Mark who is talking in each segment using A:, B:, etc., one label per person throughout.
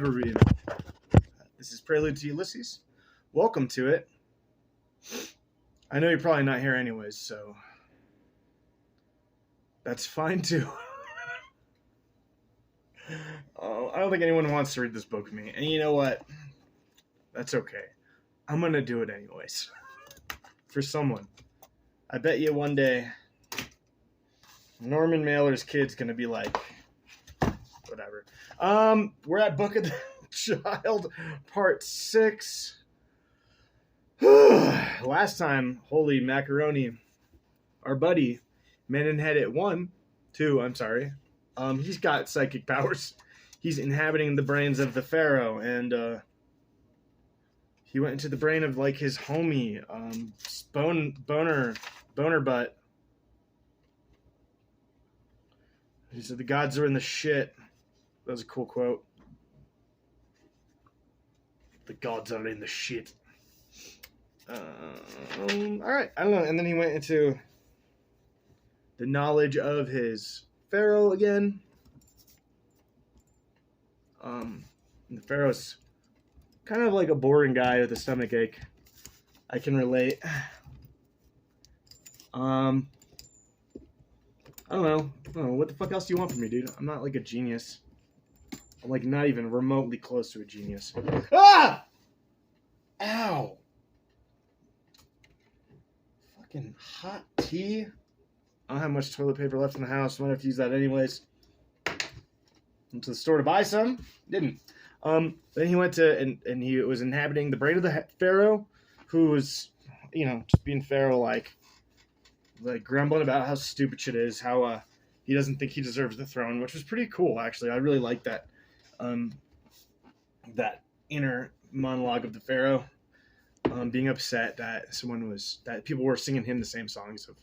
A: ever been. This is Prelude to Ulysses. Welcome to it. I know you're probably not here anyways, so that's fine too. I don't think anyone wants to read this book with me. And you know what? That's okay. I'm going to do it anyways. For someone. I bet you one day Norman Mailer's kid's going to be like, whatever. We're at Book of the Child, Part 6. Last time, holy macaroni, our buddy, Menenhedet 2, I'm sorry. He's got psychic powers. He's inhabiting the brains of the Pharaoh, and he went into the brain of like his homie, boner butt. He said the gods are in the shit. That was a cool quote. The gods are in the shit. All right, I don't know. And then he went into the knowledge of his Pharaoh again. The Pharaoh's kind of like a boring guy with a stomach ache. I can relate. I don't know. What the fuck else do you want from me, dude? I'm not like a genius. I'm like not even remotely close to a genius. Ah! Ow! Fucking hot tea. I don't have much toilet paper left in the house. Might have to use that anyways. Went to the store to buy some. Didn't. Then he went to, and he was inhabiting the brain of the Pharaoh, who was, just being Pharaoh, like grumbling about how stupid shit is, how he doesn't think he deserves the throne, which was pretty cool, actually. I really like that, that inner monologue of the Pharaoh, being upset that that people were singing him the same songs of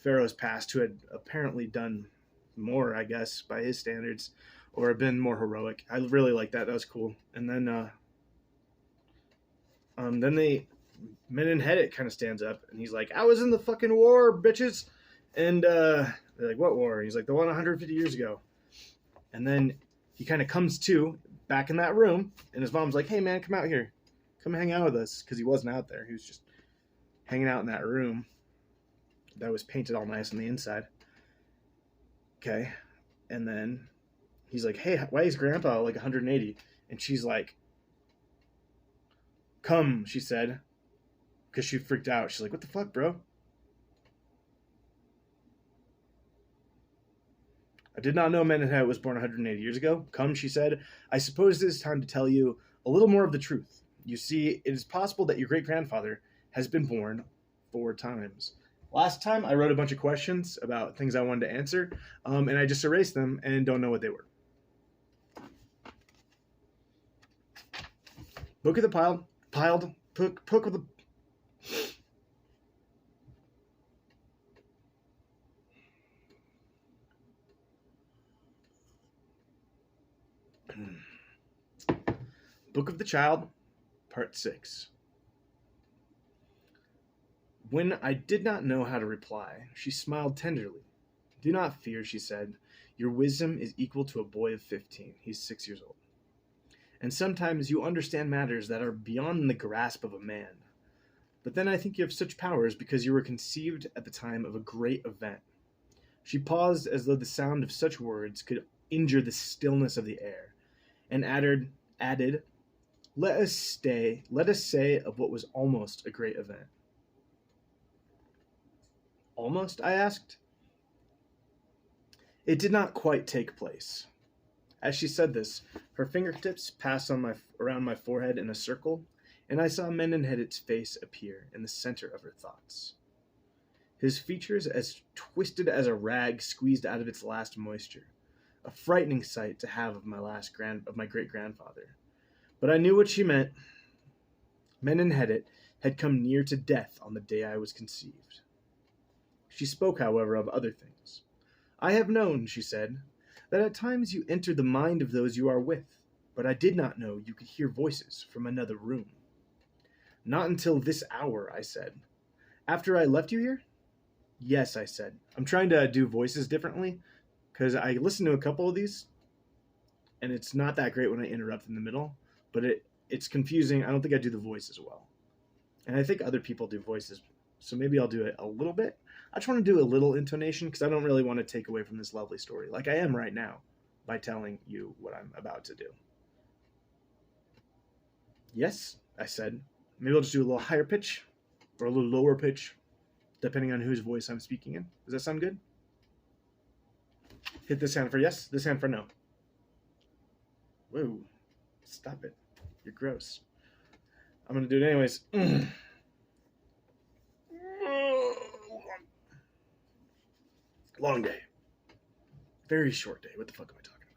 A: Pharaohs past who had apparently done more, I guess, by his standards, or have been more heroic. I really like that. That was cool. And then Menenhedet kind of stands up, and he's like, I was in the fucking war, bitches. And they're like, what war? And he's like, the one 150 years ago. And then he kind of comes to back in that room, and his mom's like, hey, man, come out here. Come hang out with us. Because he wasn't out there. He was just hanging out in that room that was painted all nice on the inside. Okay. And then he's like, hey, why is Grandpa like 180? And she's like, come, she said. Because she freaked out. She's like, what the fuck, bro? I did not know Menenhedet was born 180 years ago. Come, she said. I suppose it is time to tell you a little more of the truth. You see, it is possible that your great-grandfather has been born 4 times. Last time, I wrote a bunch of questions about things I wanted to answer, and I just erased them and don't know what they were. Book of the Book of the... Book of the Child, Part 6. When I did not know how to reply, she smiled tenderly. Do not fear, she said. Your wisdom is equal to a boy of 15. He's 6 years old. And sometimes you understand matters that are beyond the grasp of a man. But then I think you have such powers because you were conceived at the time of a great event. She paused as though the sound of such words could injure the stillness of the air, and added, let us say of what was almost a great event. Almost, I asked. It did not quite take place. As she said this, her fingertips passed around my forehead in a circle, and I saw Menenhedet's face appear in the center of her thoughts. His features as twisted as a rag squeezed out of its last moisture, a frightening sight to have of my great-grandfather. But I knew what she meant. Menenhedet had come near to death on the day I was conceived. She spoke, however, of other things. I have known, she said, that at times you enter the mind of those you are with, but I did not know you could hear voices from another room. Not until this hour, I said. After I left you here? Yes, I said. I'm trying to do voices differently, because I listened to a couple of these, and it's not that great when I interrupt in the middle, but it's confusing. I don't think I do the voice as well. And I think other people do voices, so maybe I'll do it a little bit. I just want to do a little intonation because I don't really want to take away from this lovely story, like I am right now, by telling you what I'm about to do. Yes, I said. Maybe I'll just do a little higher pitch or a little lower pitch, depending on whose voice I'm speaking in. Does that sound good? Hit this hand for yes, this hand for no. Whoa, stop it. You're gross. I'm going to do it anyways. Long day. Very short day. What the fuck am I talking about?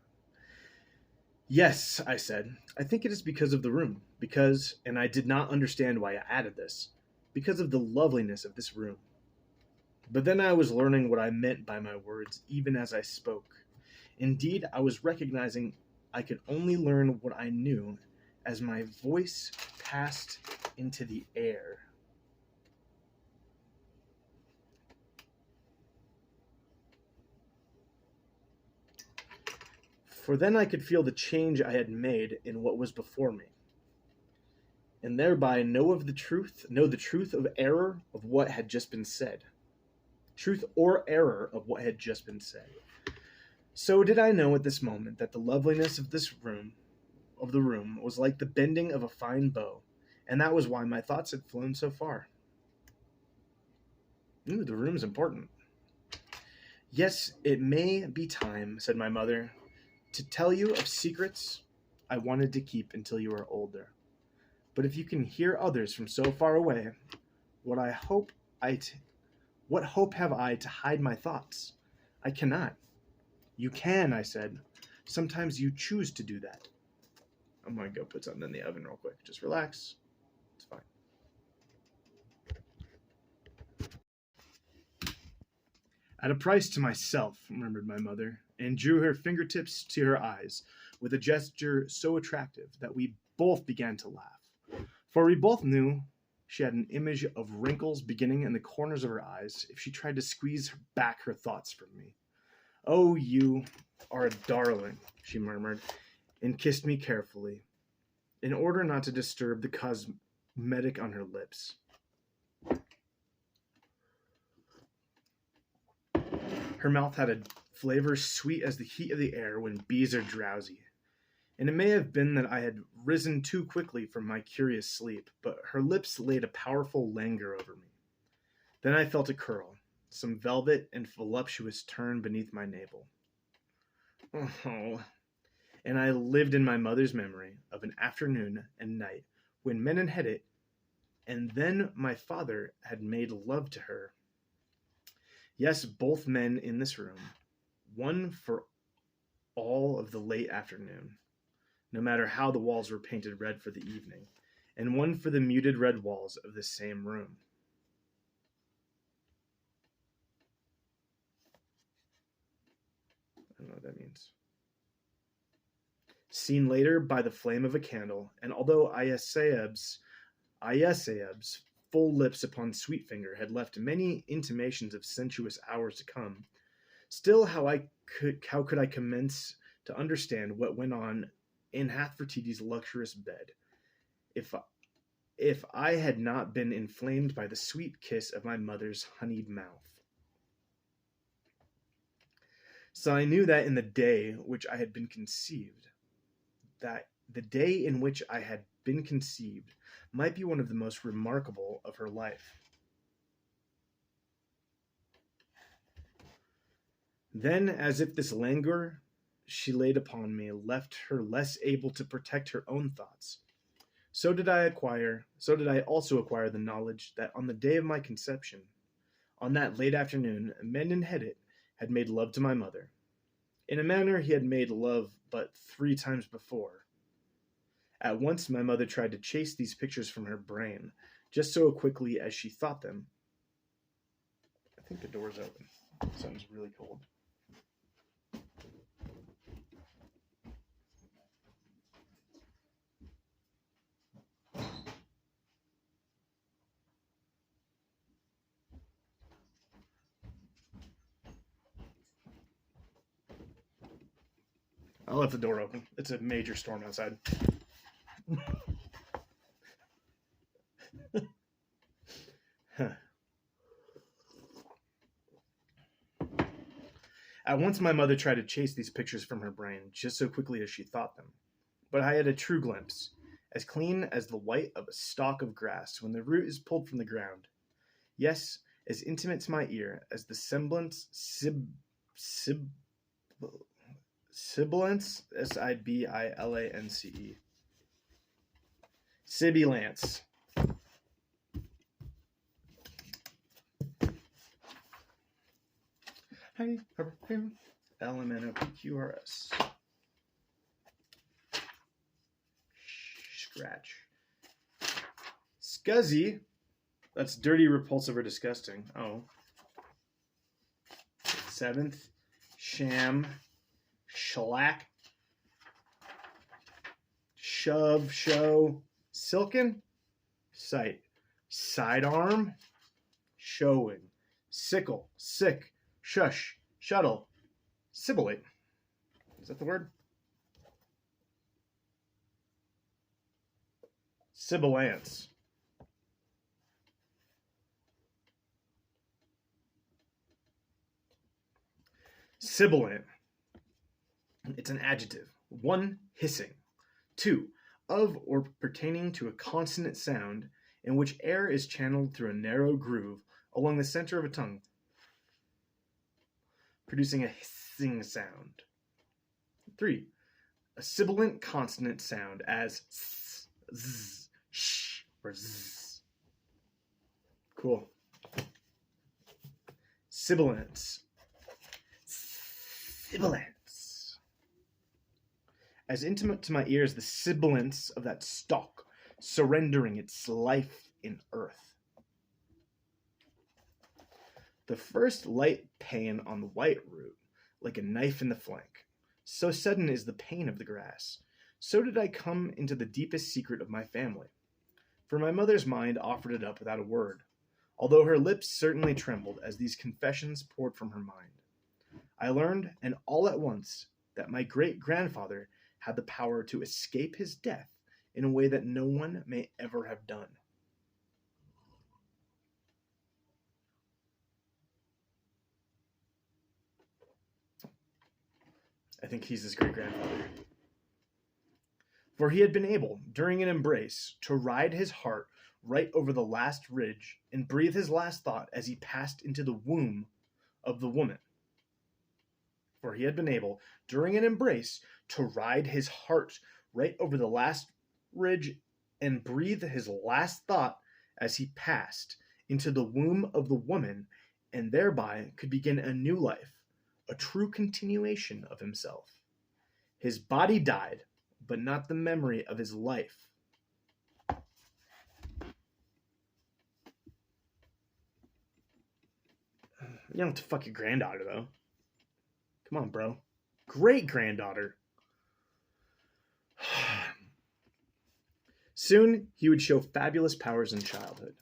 A: Yes, I said. I think it is because of the room. Because, and I did not understand why I added this, because of the loveliness of this room. But then I was learning what I meant by my words, even as I spoke. Indeed, I was recognizing I could only learn what I knew as my voice passed into the air. For then I could feel the change I had made in what was before me, and thereby know the truth of error of what had just been said. Truth or error of what had just been said. So did I know at this moment that the loveliness of the room, was like the bending of a fine bow, and that was why my thoughts had flown so far. Ooh, the room's important. Yes, it may be time, said my mother, to tell you of secrets I wanted to keep until you are older. But if you can hear others from so far away, what hope have I to hide my thoughts? I cannot. You can, I said. Sometimes you choose to do that. I'm going to go put something in the oven real quick. Just relax. It's fine. At a price to myself, murmured my mother, and drew her fingertips to her eyes with a gesture so attractive that we both began to laugh. For we both knew she had an image of wrinkles beginning in the corners of her eyes if she tried to squeeze back her thoughts from me. Oh, you are a darling, she murmured, and kissed me carefully, in order not to disturb the cosmetic on her lips. Her mouth had a flavor sweet as the heat of the air when bees are drowsy. And it may have been that I had risen too quickly from my curious sleep, but her lips laid a powerful languor over me. Then I felt a curl, some velvet and voluptuous turn beneath my navel. Oh, and I lived in my mother's memory of an afternoon and night when Menenhedet and then my father had made love to her. Yes, both men in this room, one for all of the late afternoon, no matter how the walls were painted red for the evening, and one for the muted red walls of the same room. I don't know what that means. Seen later by the flame of a candle, and although Iaseab's full lips upon Sweetfinger had left many intimations of sensuous hours to come, still how could I commence to understand what went on in Hathfertiti's luxurious bed, if I had not been inflamed by the sweet kiss of my mother's honeyed mouth. So I knew that in the day which I had been conceived, might be one of the most remarkable of her life. Then, as if this languor she laid upon me left her less able to protect her own thoughts, so did I also acquire the knowledge that on the day of my conception, on that late afternoon, Menenhedet had made love to my mother, in a manner he had made love but 3 times before. At once my mother tried to chase these pictures from her brain, just so quickly as she thought them. I think the door's open. Something's really cold. left the door open. It's a major storm outside. Huh. At once my mother tried to chase these pictures from her brain just so quickly as she thought them. But I had a true glimpse, as clean as the white of a stalk of grass when the root is pulled from the ground. Yes, as intimate to my ear as the sibilance, Sibilance, sibilance. LMNOPQRS. Scratch. Scuzzy. That's dirty, repulsive, or disgusting. Oh. 7th. Sham. Shellac. Shove. Show. Silken. Sight. Sidearm. Showing. Sickle. Sick. Shush. Shuttle. Sibilate. Is that the word? Sibilance. Sibilant. It's an adjective. 1. Hissing. 2. Of or pertaining to a consonant sound in which air is channeled through a narrow groove along the center of a tongue, producing a hissing sound. 3. A sibilant consonant sound as s, z, sh, or z. Cool. Sibilance. Sibilance. As intimate to my ear as the sibilance of that stalk surrendering its life in earth. The first light pain on the white root, like a knife in the flank. So sudden is the pain of the grass. So did I come into the deepest secret of my family. For my mother's mind offered it up without a word, although her lips certainly trembled as these confessions poured from her mind. I learned, and all at once, that my great-grandfather had the power to escape his death in a way that no one may ever have done. I think he's his great-grandfather. For he had been able, during an embrace, to ride his heart right over the last ridge and breathe his last thought as he passed into the womb of the woman. For he had been able, during an embrace, to ride his heart right over the last ridge and breathe his last thought as he passed into the womb of the woman, and thereby could begin a new life, a true continuation of himself. His body died, but not the memory of his life. You don't have to fuck your granddaughter, though. Come on, bro. Great-granddaughter. Soon he would show fabulous powers in childhood.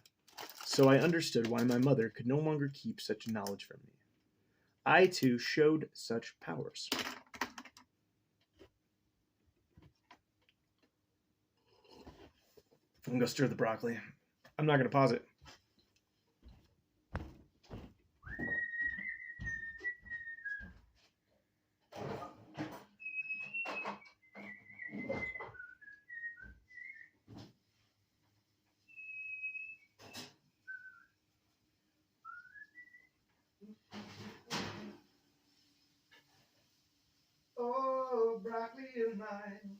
A: So I understood why my mother could no longer keep such knowledge from me. I, too, showed such powers. I'm going to go stir the broccoli. I'm not going to pause it. Oh, broccoli is mine.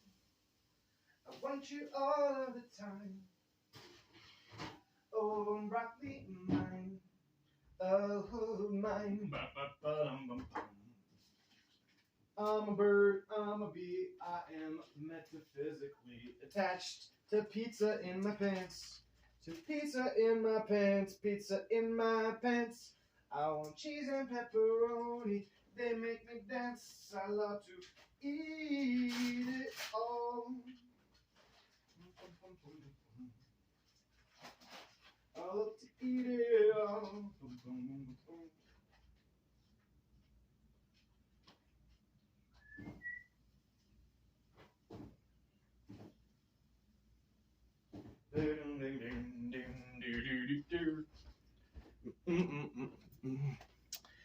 A: I want you all of the time. Oh, broccoli mine. Oh, mine. I'm a bird, I'm a bee, I am metaphysically attached to pizza in my pants. To pizza in my pants, pizza in my pants. I want cheese and pepperoni, they make me dance. I love to eat it all. I love to eat it all.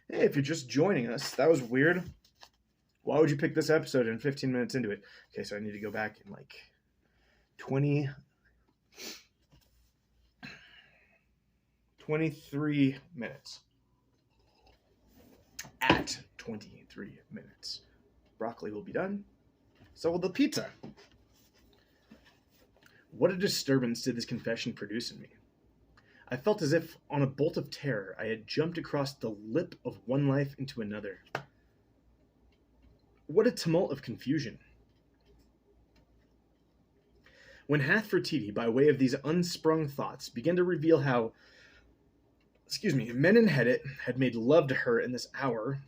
A: Hey, if you're just joining us, that was weird. Why would you pick this episode and 15 minutes into it? Okay, so I need to go back in like 23 minutes. At 23 minutes. Broccoli will be done. So will the pizza. What a disturbance did this confession produce in me. I felt as if, on a bolt of terror, I had jumped across the lip of one life into another. What a tumult of confusion. When Hathfertiti, by way of these unsprung thoughts, began to reveal how, Menenhedet had made love to her in this hour,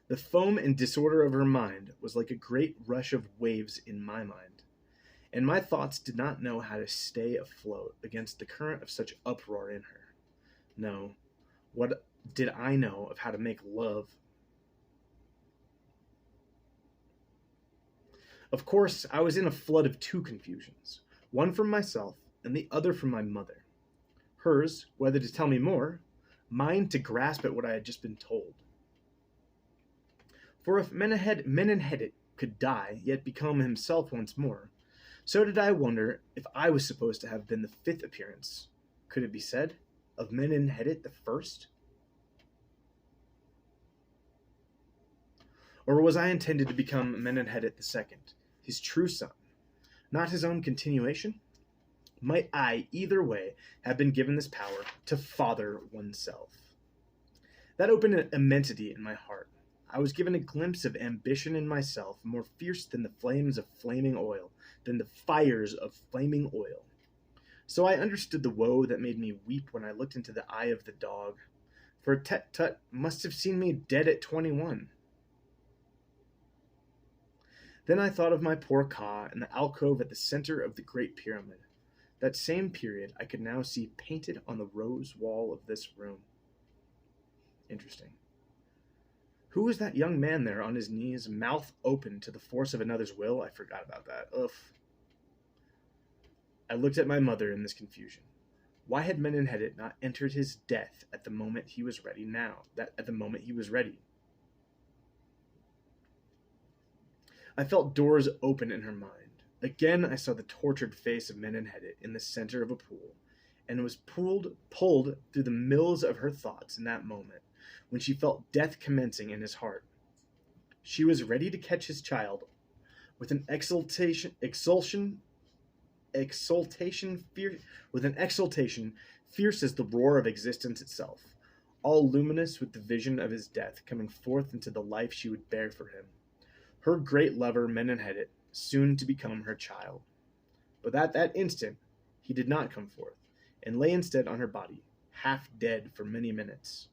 A: the foam and disorder of her mind was like a great rush of waves in my mind, and my thoughts did not know how to stay afloat against the current of such uproar in her. No, what did I know of how to make love? Of course, I was in a flood of two confusions, one from myself and the other from my mother. Hers, whether to tell me more, mine to grasp at what I had just been told. For if Menenhedet could die, yet become himself once more, so did I wonder if I was supposed to have been the fifth appearance, could it be said, of Menenhedet the first? Or was I intended to become Menenhedet the second, his true son, not his own continuation? Might I, either way, have been given this power to father oneself? That opened an immensity in my heart. I was given a glimpse of ambition in myself, more fierce than the flames of flaming oil, than the fires of flaming oil. So I understood the woe that made me weep when I looked into the eye of the dog, for Tut must have seen me dead at 21. Then I thought of my poor Ka in the alcove at the center of the Great Pyramid. That same period I could now see painted on the rose wall of this room. Interesting. Who was that young man there on his knees, mouth open to the force of another's will? I forgot about that. Ugh. I looked at my mother in this confusion. Why had Menenhedet not entered his death at the moment he was ready now? At the moment he was ready. I felt doors open in her mind. Again I saw the tortured face of Menenhedet in the center of a pool, and was pulled through the mills of her thoughts in that moment, when she felt death commencing in his heart. She was ready to catch his child with an exultation fierce as the roar of existence itself, all luminous with the vision of his death coming forth into the life she would bear for him. Her great lover, Menenhedet, soon to become her child. But at that instant he did not come forth, and lay instead on her body, half dead for many minutes.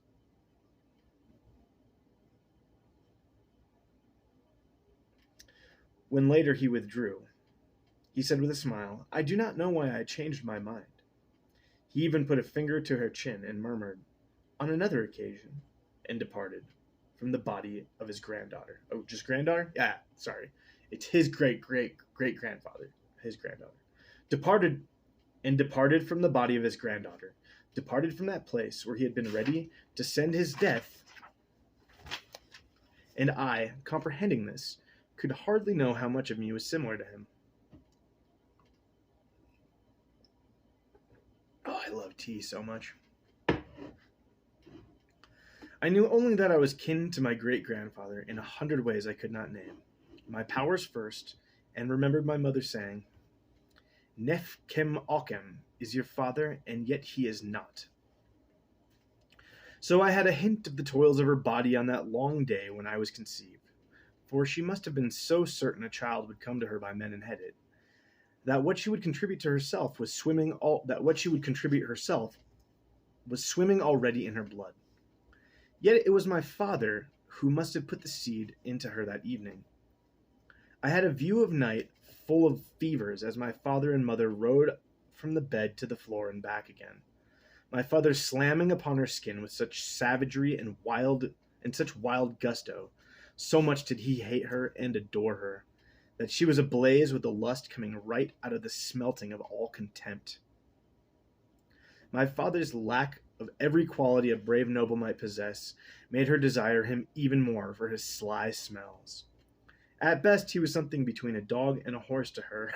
A: When later he withdrew, he said with a smile, I do not know why I changed my mind. He even put a finger to her chin and murmured, on another occasion, and departed from the body of his granddaughter. Oh, just granddaughter? Yeah, sorry. It's his great-great-great-grandfather, his granddaughter. Departed from the body of his granddaughter, departed from that place where he had been ready to send his death. And I, comprehending this, could hardly know how much of me was similar to him. Oh, I love tea so much. I knew only that I was kin to my great-grandfather in 100 ways I could not name. My powers first, and remembered my mother saying, Nef kem Ockem is your father, and yet he is not. So I had a hint of the toils of her body on that long day when I was conceived, for she must have been so certain a child would come to her by Menenhedet, that what she would contribute to herself was swimming already in her blood. Yet it was my father who must have put the seed into her that evening. I had a view of night full of fevers as my father and mother rode from the bed to the floor and back again, my father slamming upon her skin with such savagery and such wild gusto, so much did he hate her and adore her, that she was ablaze with the lust coming right out of the smelting of all contempt. My father's lack of every quality a brave noble might possess made her desire him even more for his sly smells. At best, he was something between a dog and a horse to her,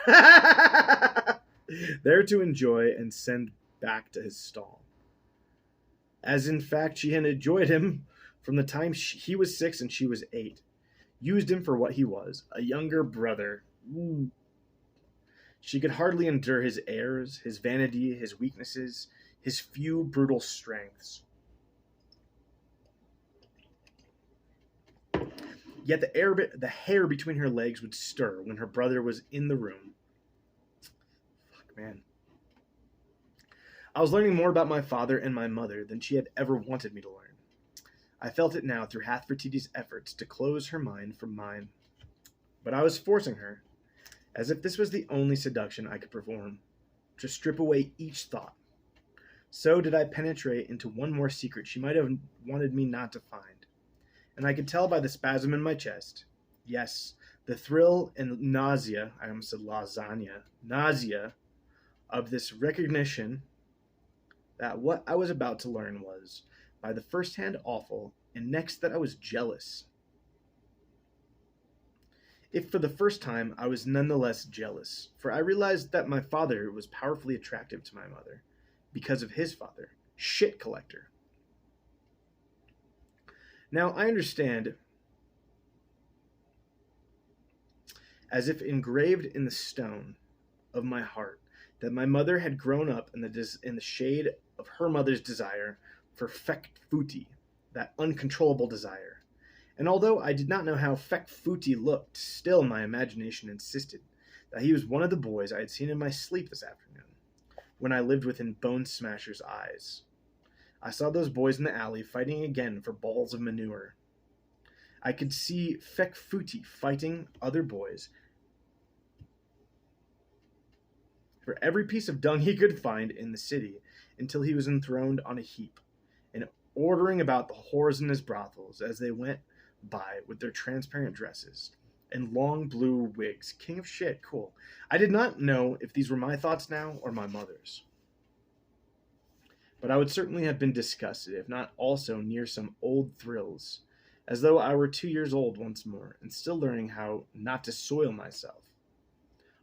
A: there to enjoy and send back to his stall. As in fact, she had enjoyed him from the time he was 6 and she was 8. Used him for what he was, a younger brother. Ooh. She could hardly endure his airs, his vanity, his weaknesses, his few brutal strengths. Yet the hair between her legs would stir when her brother was in the room. Fuck, man. I was learning more about my father and my mother than she had ever wanted me to learn. I felt it now through Hathvertidi's efforts to close her mind from mine. But I was forcing her, as if this was the only seduction I could perform, to strip away each thought. So did I penetrate into one more secret she might have wanted me not to find. And I could tell by the spasm in my chest, yes, the thrill and nausea, I almost said lasagna, nausea of this recognition that what I was about to learn was, by the first hand, awful, and next that I was jealous. If for the first time, I was nonetheless jealous, for I realized that my father was powerfully attractive to my mother, because of his father, shit collector. Now, I understand, as if engraved in the stone of my heart, that my mother had grown up in the shade of her mother's desire for Fekfuti, that uncontrollable desire. And although I did not know how Fekfuti looked, still my imagination insisted that he was one of the boys I had seen in my sleep this afternoon, when I lived within Bone Smasher's eyes. I saw those boys in the alley fighting again for balls of manure. I could see Fekfuti fighting other boys for every piece of dung he could find in the city until he was enthroned on a heap, and ordering about the whores in his brothels as they went by with their transparent dresses and long blue wigs. King of shit, cool. I did not know if these were my thoughts now or my mother's. But I would certainly have been disgusted, if not also near some old thrills, as though I were 2 years old once more, and still learning how not to soil myself,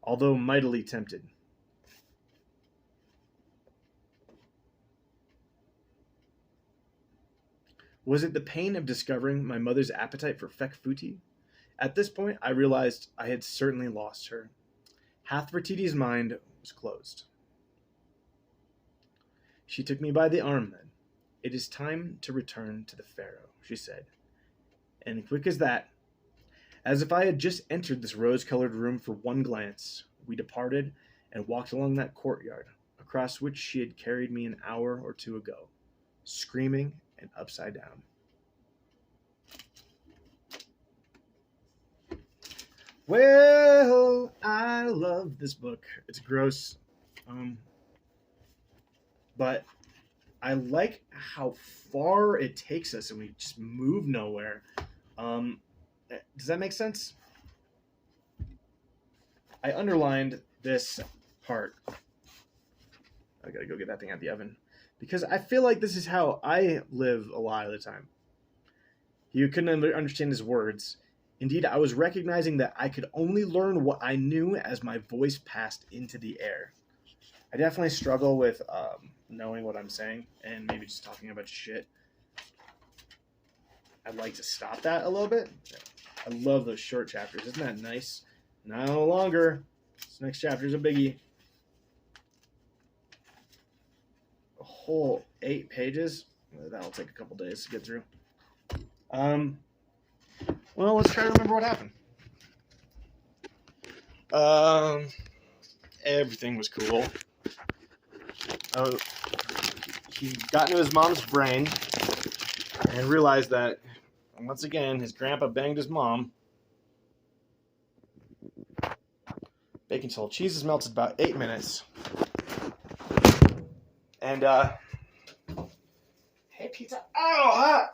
A: although mightily tempted. Was it the pain of discovering my mother's appetite for Fekfuti? At this point, I realized I had certainly lost her. Hathvertidi's mind was closed. She took me by the arm then. "It is time to return to the Pharaoh," she said. And quick as that, as if I had just entered this rose-colored room for one glance, we departed and walked along that courtyard, across which she had carried me an hour or two ago, screaming and upside down. Well, I love this book. It's gross. But I like how far it takes us and we just move nowhere. Does that make sense? I underlined this part. I gotta go get that thing out of the oven. Because I feel like this is how I live a lot of the time. You couldn't understand his words. Indeed, I was recognizing that I could only learn what I knew as my voice passed into the air. I definitely struggle with knowing what I'm saying and maybe just talking about shit. I'd like to stop that a little bit. I love those short chapters. Isn't that nice? No longer. This next chapter is a biggie. A whole 8 pages. That'll take a couple days to get through. Well, let's try to remember what happened. Everything was cool. He got into his mom's brain and realized that, once again, his grandpa banged his mom. Baking soda. Cheese is melted about 8 minutes. And, hey, pizza. Oh, hot!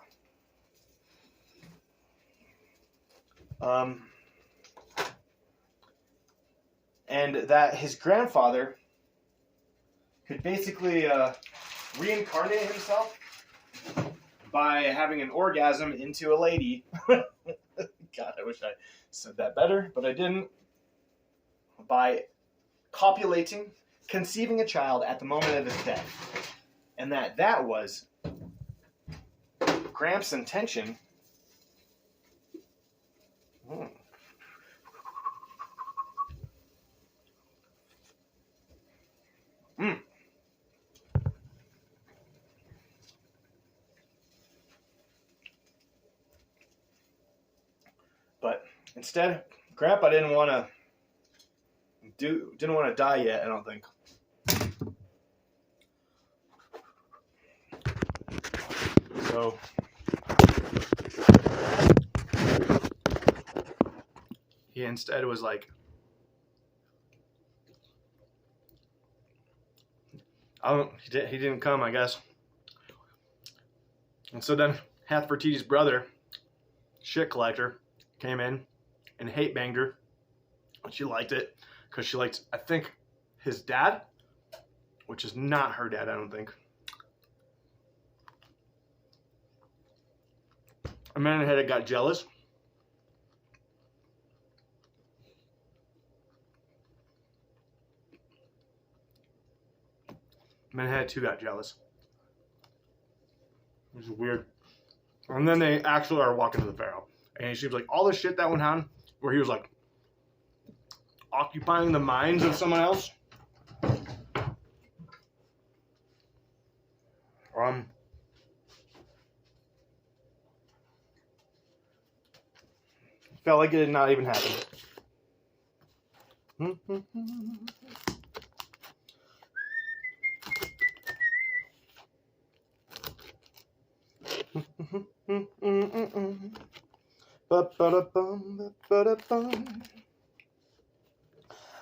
A: And that his grandfather could basically reincarnate himself by having an orgasm into a lady. God, I wish I said that better, but I didn't. By copulating, conceiving a child at the moment of his death. And that was Gramps' intention. But instead, Grandpa didn't want to die yet, I don't think. So he instead was like, he didn't come, I guess. And so then Nefertiti's brother, Shit Collector, came in and hate banged her. But she liked it because she liked, I think, his dad, which is not her dad, I don't think. Amenhotep got jealous. Amenhotep too got jealous. Which is weird. And then they actually are walking to the pharaoh. And he seems like all the shit that went on, where he was like occupying the minds of someone else. Felt like it did not even happen.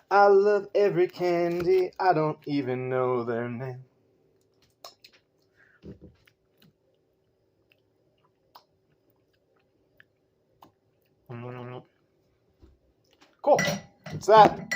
A: I love every candy, I don't even know their name. Cool. It's that.